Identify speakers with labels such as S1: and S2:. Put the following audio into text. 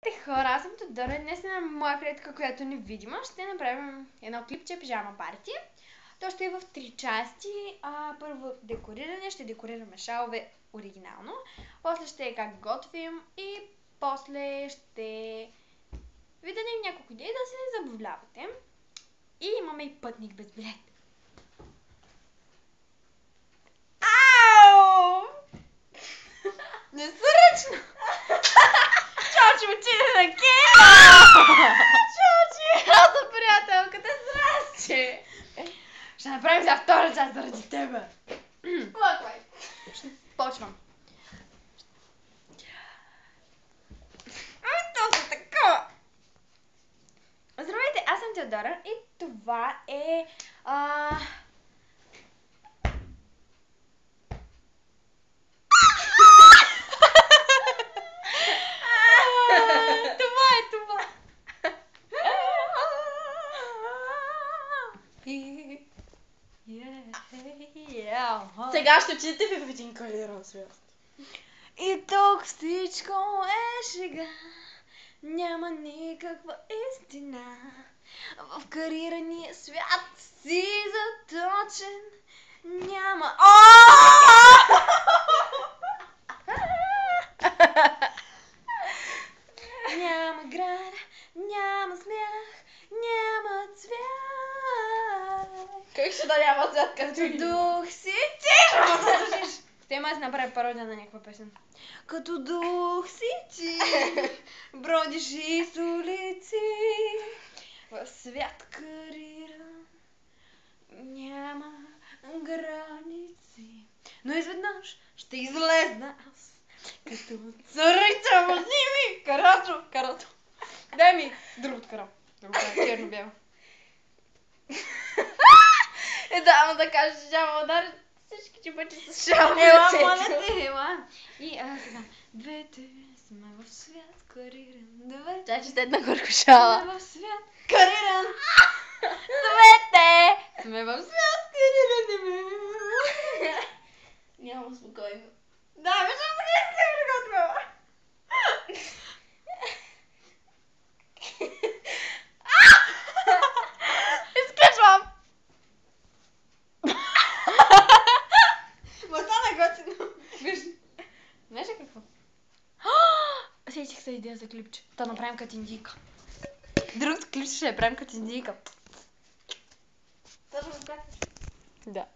S1: Здравейте хора, аз съм Тодора. Днес на моя приятелка, която е невидима, ще направим едно клипче пижама парти. То ще е в 3 части. Първо декориране, ще декорираме шалове оригинално. После ще е как готвим и после ще ви дадем няколко идеи да се забавлявате. И имаме и пътник без билет. Ау! Не са ръчно! Чочи, отиде на Кена! Чочи! Аз съм приятелката, здрасти! Ще направим за втора част заради тебе.
S2: Лаквай.
S1: Почвам. Ами точно така! Здравейте, аз съм Теодора и това е... Това.
S2: Сега ще отидете в един калиран свят.
S1: И тук всичко е шега, няма никаква истина. В карирания свят си заточен, няма... Няма град, няма смях, няма цвят.
S2: Как ще да няма свят, като
S1: Дух си ти! Те ма да направи пародия на някаква песен. Като дух си ти, бродиш из улици, в свят кариран, няма граници. Но изведнъж ще излезна аз, като царица в зими. Карато. Дай ми другото каро. Другото е черно-бяло.
S2: Да, ама да кажеш, че няма удар всички ти пъти с шал.
S1: Ела, моля те, ела. И сега. Двете сме в свят кариран. Двете
S2: Чачи сте една горко шала.
S1: сме в свят кариран. Двете сме в свят кариран.
S2: Няма спокойно.
S1: Да, виждам така си се приготвила. Изключвам. Ма стана готино. Виж. Знаеш ли какво? Сетих се идея за клипче. Да направим като индийка. Другото клипче ще я правим като индийка.
S2: Точно така.
S1: Да.